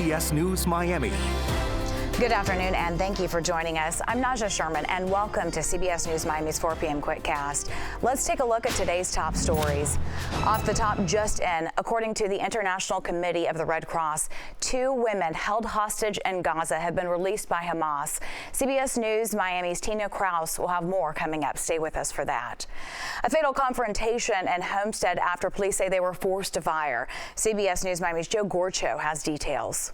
CBS News Miami. Good afternoon, and thank you for joining us. I'm Najahe Sherman, and welcome to CBS News Miami's 4 p.m. Quickcast. Let's take a look at today's top stories. Off the top, just in, according to the International Committee of the Red Cross, 2 women held hostage in Gaza have been released by Hamas. CBS News Miami's Tina Kraus will have more coming up. Stay with us for that. A fatal confrontation in Homestead after police say they were forced to fire. CBS News Miami's Joe Gorcho has details.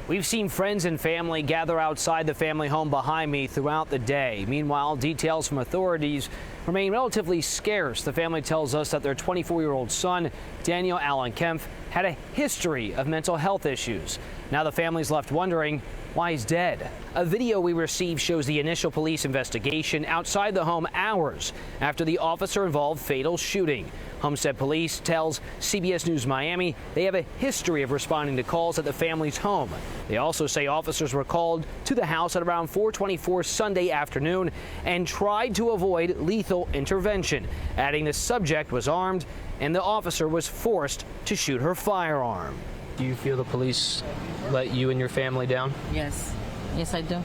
We've seen friends and family gather outside the family home behind me throughout the day. Meanwhile, details from authorities remain relatively scarce. The family tells us that their 24-year-old son, Daniel Allen Kempf, had a history of mental health issues. Now the family's left wondering why he's dead. A video we received shows the initial police investigation outside the home hours after the officer-involved fatal shooting. Homestead Police tells CBS News Miami they have a history of responding to calls at the family's home. They also say officers were called to the house at around 4:24 Sunday afternoon and tried to avoid lethal intervention, adding the subject was armed and the officer was forced to shoot her firearm. Do you feel the police let you and your family down? Yes. Yes, I do.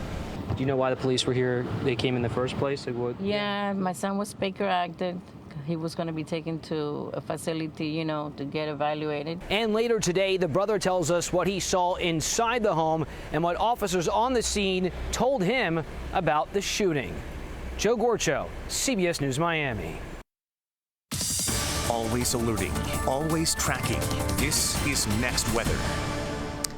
Do you know why the police were here? They came in the first place? Yeah, my son was Baker acted. He was going to be taken to a facility, to get evaluated. And later today, the brother tells us what he saw inside the home and what officers on the scene told him about the shooting. Joe Gorcho, CBS News Miami. Always alerting, always tracking. This is Next Weather.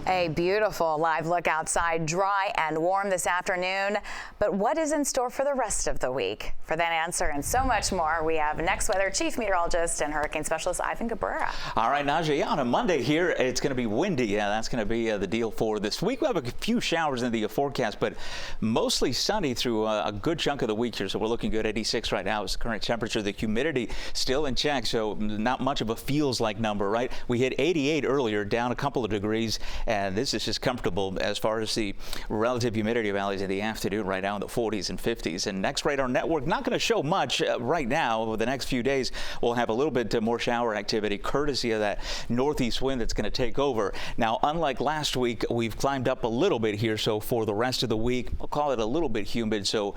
A beautiful live look outside, dry and warm this afternoon. But what is in store for the rest of the week? For that answer and so much more, we have Next Weather Chief Meteorologist and Hurricane Specialist Ivan Cabrera. All right, Najahe, on a Monday here, it's going to be windy. Yeah, that's going to be the deal for this week. We'll have a few showers in the forecast, but mostly sunny through a good chunk of the week here. So we're looking good. 86 right now is the current temperature. The humidity still in check, so not much of a feels like number, right? We hit 88 earlier, down a couple of degrees. And this is just comfortable as far as the relative humidity values in the afternoon right now in the 40s and 50s. And next radar network not going to show much right now. Over the next few days, we'll have a little bit more shower activity courtesy of that northeast wind that's going to take over. Now, unlike last week, we've climbed up a little bit here. So for the rest of the week, we'll call it a little bit humid. So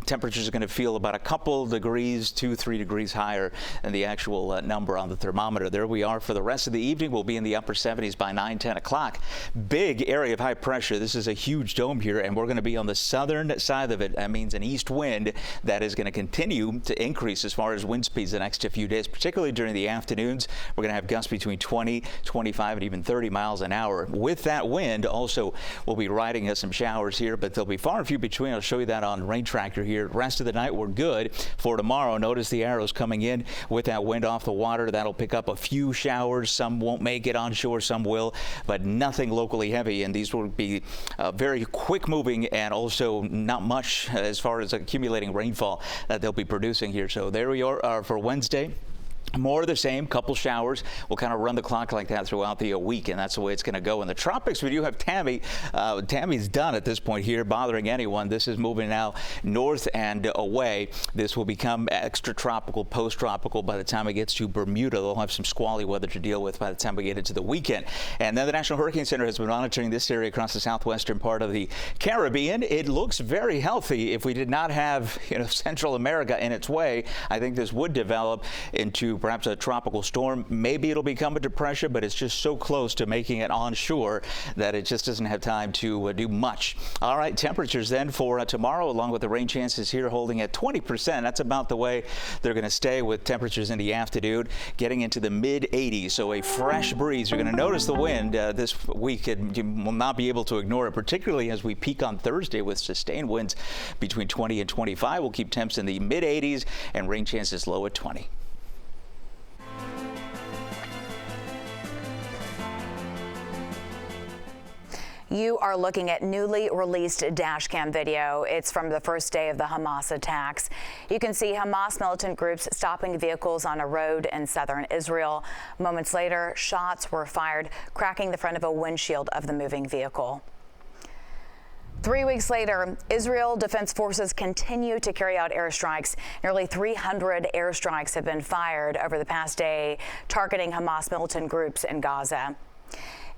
temperatures are going to feel about a couple degrees, 2-3 degrees higher than the actual number on the thermometer. There we are for the rest of the evening. We'll be in the upper 70s by 9-10 o'clock. Big area of high pressure. This is a huge dome here, and we're going to be on the southern side of it. That means an east wind that is going to continue to increase as far as wind speeds the next few days, particularly during the afternoons. We're going to have gusts between 20, 25, and even 30 miles an hour. With that wind, also, we'll be riding some showers here, but they'll be far and few between. I'll show you that on Rain Tracker here. Rest of the night, we're good. For tomorrow, notice the arrows coming in with that wind off the water. That'll pick up a few showers. Some won't make it onshore, some will, but nothing locally heavy, and these will be very quick moving and also not much as far as accumulating rainfall that they'll be producing here. So there we are for Wednesday. More of the same, couple showers. We'll kind of run the clock like that throughout the week, and that's the way it's going to go. In the tropics, we do have Tammy. Tammy's done at this point here, bothering anyone. This is moving now north and away. This will become extratropical, post-tropical by the time it gets to Bermuda. They'll have some squally weather to deal with by the time we get into the weekend. And then the National Hurricane Center has been monitoring this area across the southwestern part of the Caribbean. It looks very healthy. If we did not have, Central America in its way, I think this would develop into perhaps a tropical storm. Maybe it'll become a depression, but it's just so close to making it onshore that it just doesn't have time to do much. All right, temperatures then for tomorrow, along with the rain chances here holding at 20%. That's about the way they're going to stay with temperatures in the afternoon, getting into the mid-80s. So a fresh breeze. You're going to notice the wind this week, and you will not be able to ignore it, particularly as we peak on Thursday with sustained winds between 20 and 25. We'll keep temps in the mid-80s and rain chances low at 20. You are looking at newly released dash cam video. It's from the first day of the Hamas attacks. You can see Hamas militant groups stopping vehicles on a road in southern Israel. Moments later, shots were fired, cracking the front of a windshield of the moving vehicle. 3 weeks later, Israel Defense Forces continue to carry out airstrikes. Nearly 300 airstrikes have been fired over the past day, targeting Hamas militant groups in Gaza.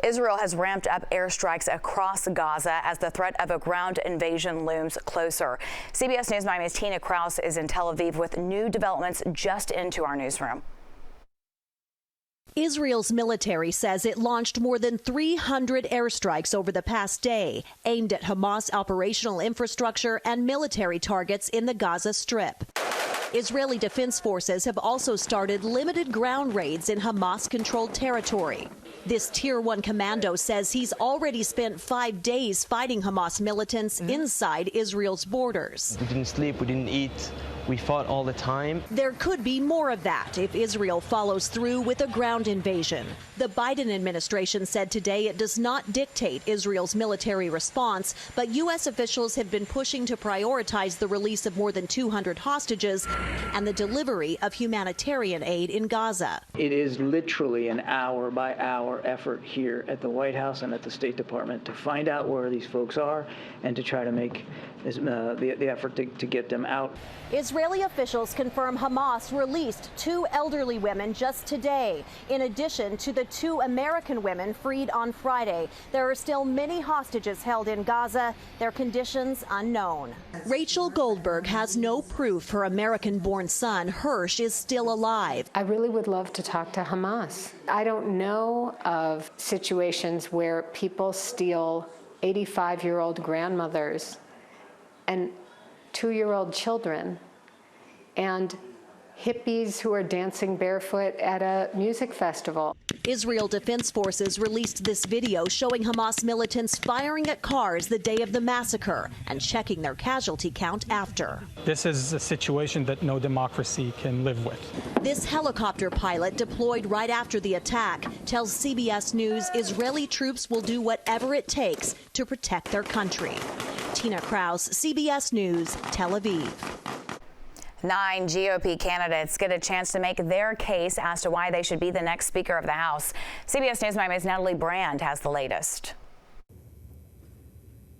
Israel has ramped up airstrikes across Gaza as the threat of a ground invasion looms closer. CBS News Miami's Tina Kraus is in Tel Aviv with new developments just into our newsroom. Israel's military says it launched more than 300 airstrikes over the past day, aimed at Hamas operational infrastructure and military targets in the Gaza Strip. Israeli defense forces have also started limited ground raids in Hamas-controlled territory. This Tier 1 commando says he's already spent 5 days fighting Hamas militants inside Israel's borders. We didn't sleep, we didn't eat. We fought all the time. There could be more of that if Israel follows through with a ground invasion. The Biden administration said today it does not dictate Israel's military response, but U.S. officials have been pushing to prioritize the release of more than 200 hostages and the delivery of humanitarian aid in Gaza. It is literally an hour-by-hour effort here at the White House and at the State Department to find out where these folks are and to try to make the effort to get them out. Israeli officials confirm Hamas released 2 elderly women just today, in addition to the 2 American women freed on Friday. There are still many hostages held in Gaza, their conditions unknown. Rachel Goldberg has no proof her American-born son, Hirsch, is still alive. I really would love to talk to Hamas. I don't know of situations where people steal 85-year-old grandmothers and 2-year-old children and hippies who are dancing barefoot at a music festival. Israel Defense Forces released this video showing Hamas militants firing at cars the day of the massacre and checking their casualty count after. This is a situation that no democracy can live with. This helicopter pilot, deployed right after the attack, tells CBS News Israeli troops will do whatever it takes to protect their country. Tina Kraus, CBS News, Tel Aviv. 9 GOP candidates get a chance to make their case as to why they should be the next Speaker of the House. CBS News Miami's Natalie Brand has the latest.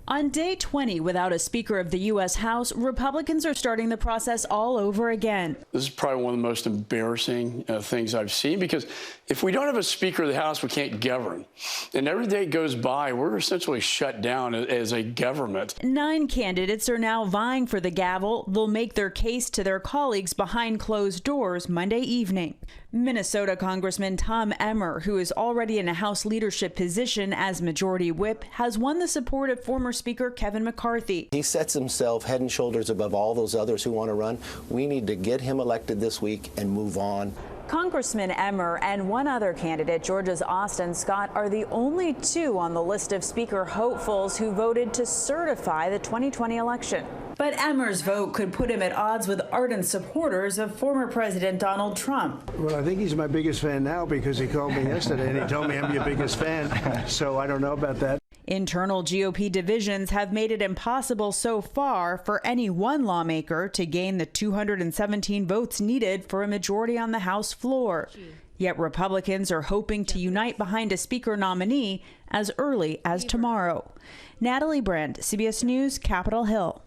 On day 20 without a Speaker of the U.S. House, Republicans are starting the process all over again. This is probably one of the most embarrassing things I've seen, because if we don't have a Speaker of the House, we can't govern. And every day goes by, we're essentially shut down as a government. 9 candidates are now vying for the gavel. They'll make their case to their colleagues behind closed doors Monday evening. Minnesota Congressman Tom Emmer, who is already in a House leadership position as Majority Whip, has won the support of former Speaker Kevin McCarthy. He sets himself head and shoulders above all those others who want to run. We need to get him elected this week and move on. Congressman Emmer and one other candidate, Georgia's Austin Scott, are the only 2 on the list of Speaker hopefuls who voted to certify the 2020 election. But Emmer's vote could put him at odds with ardent supporters of former President Donald Trump. Well, I think he's my biggest fan now because he called me yesterday and he told me I'm your biggest fan. So I don't know about that. Internal GOP divisions have made it impossible so far for any one lawmaker to gain the 217 votes needed for a majority on the House floor. Yet Republicans are hoping to unite behind a Speaker nominee as early as tomorrow. Natalie Brand, CBS News, Capitol Hill.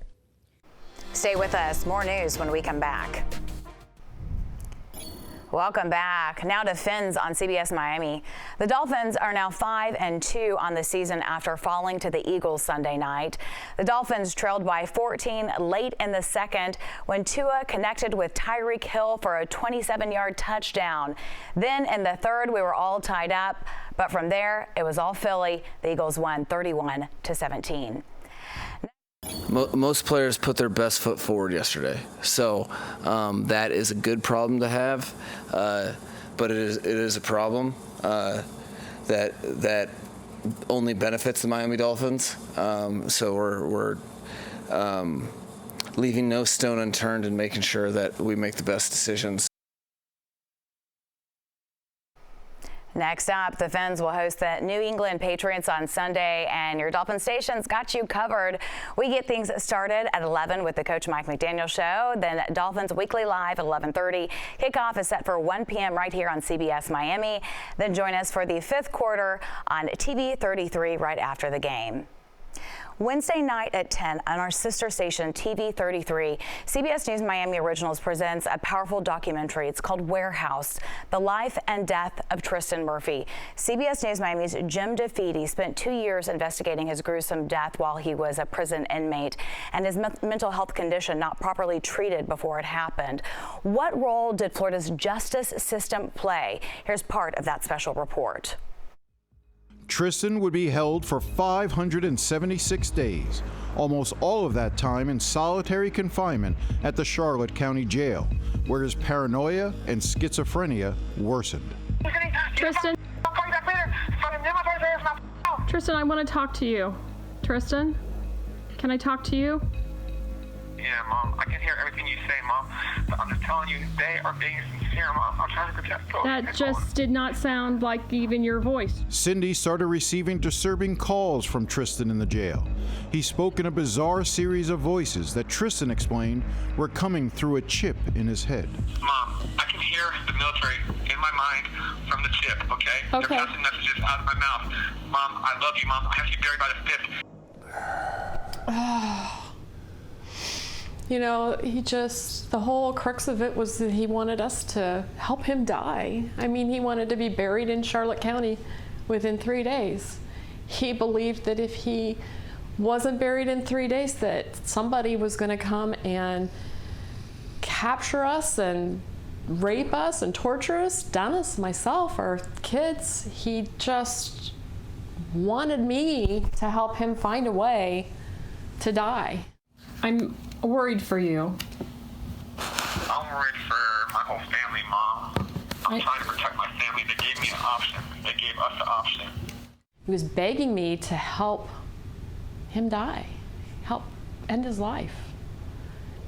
Stay with us. More news when we come back. Welcome back. Now to Fins on CBS Miami. The Dolphins are now 5-2 on the season after falling to the Eagles Sunday night. The Dolphins trailed by 14 late in the second when Tua connected with Tyreek Hill for a 27-yard touchdown. Then in the third, we were all tied up, but from there, it was all Philly. The Eagles won 31-17. Most players put their best foot forward yesterday, so that is a good problem to have, but it is a problem that only benefits the Miami Dolphins. So we're leaving no stone unturned and making sure that we make the best decisions. Next up, the Fins will host the New England Patriots on Sunday, and your Dolphin station's got you covered. We get things started at 11 with the Coach Mike McDaniel Show, then Dolphins Weekly Live at 11:30. Kickoff is set for 1 p.m. right here on CBS Miami. Then join us for the 5th quarter on TV 33 right after the game. Wednesday night at 10 on our sister station TV 33, CBS News Miami Originals presents a powerful documentary. It's called Warehouse: The Life and Death of Tristin Murphy. CBS News Miami's Jim DeFeedy spent 2 years investigating his gruesome death while he was a prison inmate and his mental health condition not properly treated before it happened. What role did Florida's justice system play? Here's part of that special report. Tristin would be held for 576 days, almost all of that time in solitary confinement at the Charlotte County Jail, where his paranoia and schizophrenia worsened. Tristin, I want to talk to you. Tristin, can I talk to you? Yeah, Mom, I can hear everything you say, Mom, but I'm just telling you, they are being sincere, Mom. I'm trying to protect folks. That just did not sound like even your voice. Cindy started receiving disturbing calls from Tristin in the jail. He spoke in a bizarre series of voices that Tristin explained were coming through a chip in his head. Mom, I can hear the military in my mind from the chip, okay? They're passing messages out of my mouth. Mom, I love you, Mom. I have to be buried by the 5th. You know, the whole crux of it was that he wanted us to help him die. I mean, he wanted to be buried in Charlotte County within 3 days. He believed that if he wasn't buried in 3 days, that somebody was going to come and capture us and rape us and torture us, Dennis, myself, our kids. He just wanted me to help him find a way to die. I'm worried for you. I'm worried for my whole family, Mom. I'm trying to protect my family. They gave me an option. They gave us the option. He was begging me to help him die, help end his life.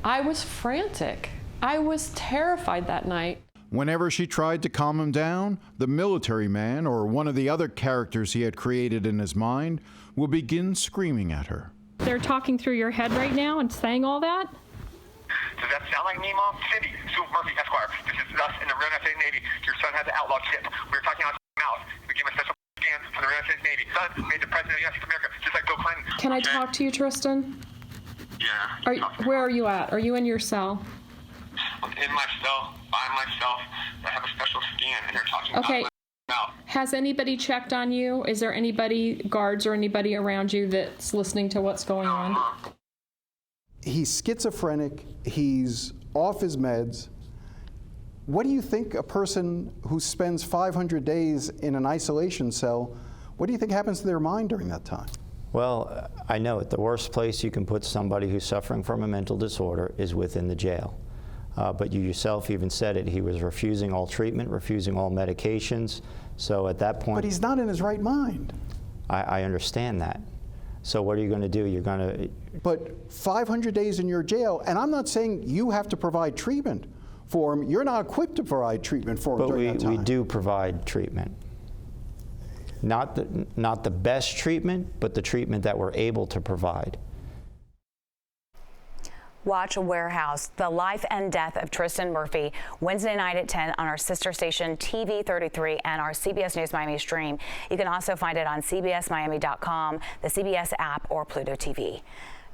I was frantic. I was terrified that night. Whenever she tried to calm him down, the military man, or one of the other characters he had created in his mind, would begin screaming at her. They're talking through your head right now and saying all that? Does that sound like me, Mom? Cindy, Sue Murphy, Esquire. This is us in the United States Navy. Your son has the outlaw chip. We were talking out his mouth. We gave him a special scan from the United States Navy. Son made the president of the United States of America, just like Bill Clinton. Can I talk to you, Tristin? Yeah. Where are you at? Are you in your cell? I'm in my cell, by myself. I have a special scan, and they're talking about my mouth. Has anybody checked on you? Is there anybody, guards or anybody around you that's listening to what's going on? He's schizophrenic. He's off his meds. What do you think a person who spends 500 days in an isolation cell, what do you think happens to their mind during that time? Well, I know it. The worst place you can put somebody who's suffering from a mental disorder is within the jail. But you yourself even said it. He was refusing all treatment, refusing all medications. So at that point... But he's not in his right mind. I understand that. So what are you going to do? You're going to... But 500 days in your jail, and I'm not saying you have to provide treatment for him. You're not equipped to provide treatment for him during that time. But we do provide treatment. Not the best treatment, but the treatment that we're able to provide. Watch Warehouse: The Life and Death of Tristin Murphy, Wednesday night at 10 on our sister station TV 33 and our CBS News Miami stream. You can also find it on CBSMiami.com, the CBS app, or Pluto TV.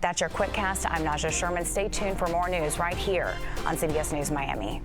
That's your Quickcast. I'm Najahe Sherman. Stay tuned for more news right here on CBS News Miami.